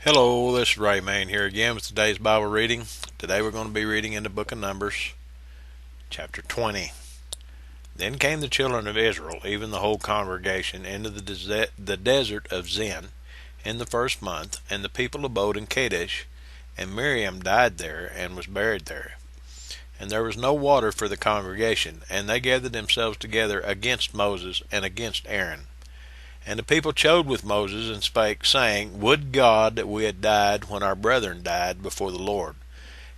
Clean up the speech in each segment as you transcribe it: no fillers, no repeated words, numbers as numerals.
Hello, this is Ray Main here again with today's Bible reading. Today we're going to be reading in the book of Numbers, chapter 20. Then came the children of Israel, even the whole congregation, into the desert of Zin in the first month, and the people abode in Kadesh, and Miriam died there and was buried there. And there was no water for the congregation, and they gathered themselves together against Moses and against Aaron. And the people chode with Moses, and spake, saying, Would God that we had died when our brethren died before the Lord!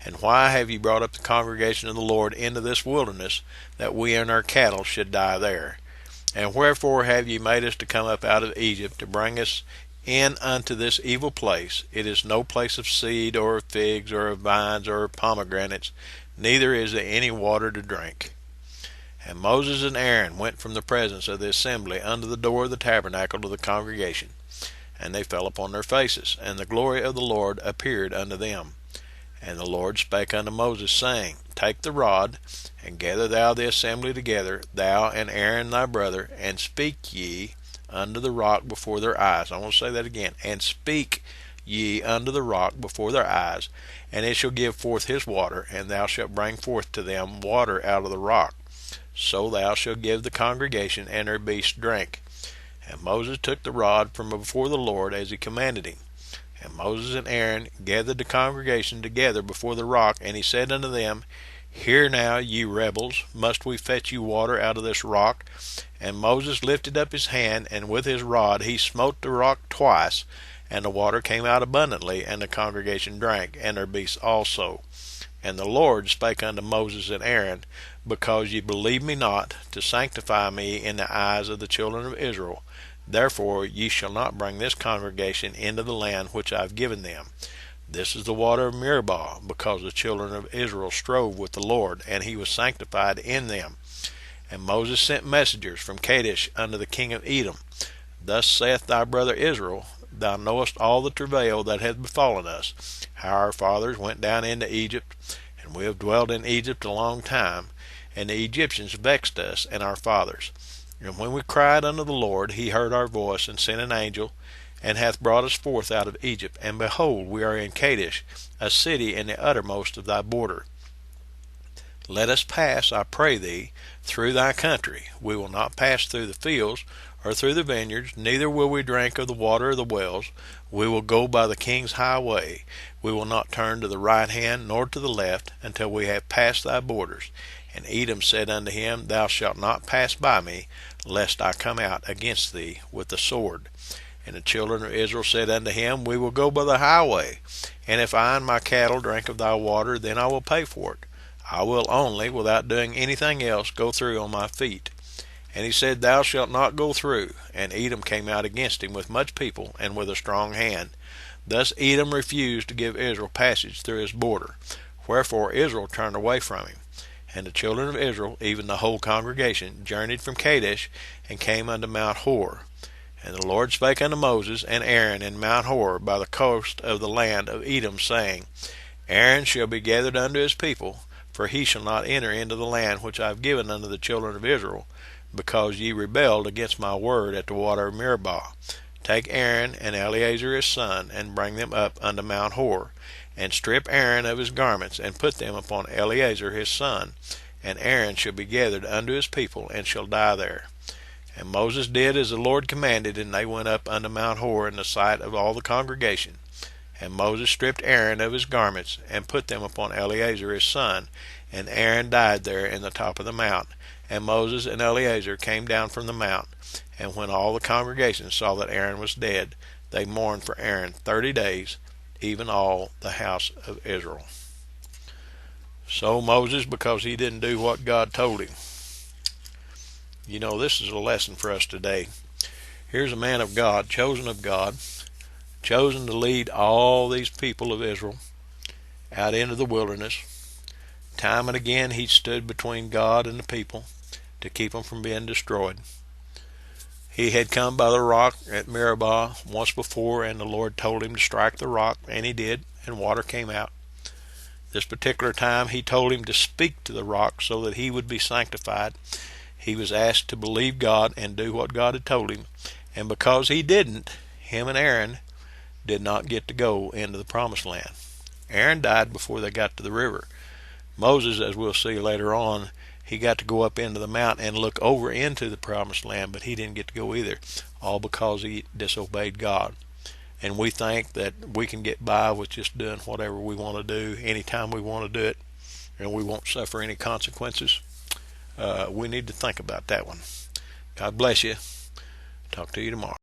And why have ye brought up the congregation of the Lord into this wilderness, that we and our cattle should die there? And wherefore have ye made us to come up out of Egypt, to bring us in unto this evil place? It is no place of seed, or of figs, or of vines, or of pomegranates, neither is there any water to drink. And Moses and Aaron went from the presence of the assembly unto the door of the tabernacle to the congregation. And they fell upon their faces, and the glory of the Lord appeared unto them. And the Lord spake unto Moses, saying, Take the rod, and gather thou the assembly together, thou and Aaron thy brother, and speak ye unto the rock before their eyes. I want to say that again. And speak ye unto the rock before their eyes, and it shall give forth his water, and thou shalt bring forth to them water out of the rock. So thou shalt give the congregation and their beasts drink. And Moses took the rod from before the Lord as he commanded him. And Moses and Aaron gathered the congregation together before the rock, and he said unto them, Hear now, ye rebels, must we fetch you water out of this rock? And Moses lifted up his hand, and with his rod he smote the rock twice, and the water came out abundantly, and the congregation drank, and their beasts also. And the Lord spake unto Moses and Aaron, Because ye believe me not, to sanctify me in the eyes of the children of Israel, therefore ye shall not bring this congregation into the land which I have given them. This is the water of Meribah, because the children of Israel strove with the Lord, and he was sanctified in them. And Moses sent messengers from Kadesh unto the king of Edom. Thus saith thy brother Israel, Thou knowest all the travail that hath befallen us, how our fathers went down into Egypt, and we have dwelt in Egypt a long time, and the Egyptians vexed us and our fathers. And when we cried unto the Lord, he heard our voice, and sent an angel, and hath brought us forth out of Egypt. And behold, we are in Kadesh, a city in the uttermost of thy border. Let us pass, I pray thee, through thy country. We will not pass through the fields, or through the vineyards, neither will we drink of the water of the wells. We will go by the king's highway. We will not turn to the right hand, nor to the left, until we have passed thy borders. And Edom said unto him, Thou shalt not pass by me, lest I come out against thee with the sword. And the children of Israel said unto him, We will go by the highway, and if I and my cattle drink of thy water, then I will pay for it. I will only, without doing anything else, go through on my feet. And he said, Thou shalt not go through. And Edom came out against him with much people, and with a strong hand. Thus Edom refused to give Israel passage through his border. Wherefore Israel turned away from him. And the children of Israel, even the whole congregation, journeyed from Kadesh, and came unto Mount Hor. And the Lord spake unto Moses and Aaron in Mount Hor by the coast of the land of Edom, saying, Aaron shall be gathered unto his people, for he shall not enter into the land which I have given unto the children of Israel, because ye rebelled against my word at the water of Meribah. Take Aaron and Eleazar his son, and bring them up unto Mount Hor, and strip Aaron of his garments, and put them upon Eleazar his son, and Aaron shall be gathered unto his people, and shall die there. And Moses did as the Lord commanded, and they went up unto Mount Hor in the sight of all the congregation. And Moses stripped Aaron of his garments, and put them upon Eleazar his son, and Aaron died there in the top of the mount. And Moses and Eleazar came down from the mount. And when all the congregation saw that Aaron was dead, they mourned for Aaron 30 days, even all the house of Israel. So Moses, because he didn't do what God told him. This is a lesson for us today. Here's a man of God, chosen to lead all these people of Israel out into the wilderness. Time and again he stood between God and the people to keep them from being destroyed. He had come by the rock at Meribah once before, and the Lord told him to strike the rock, and he did, and water came out. This particular time he told him to speak to the rock so that he would be sanctified. He was asked to believe God and do what God had told him, and because he didn't, him and Aaron did not get to go into the promised land. Aaron died before they got to the river. Moses, as we'll see later on, he got to go up into the mountain and look over into the promised land, but he didn't get to go either, all because he disobeyed God. And we think that we can get by with just doing whatever we want to do anytime we want to do it, and we won't suffer any consequences. We need to think about that one. God bless you. Talk to you tomorrow.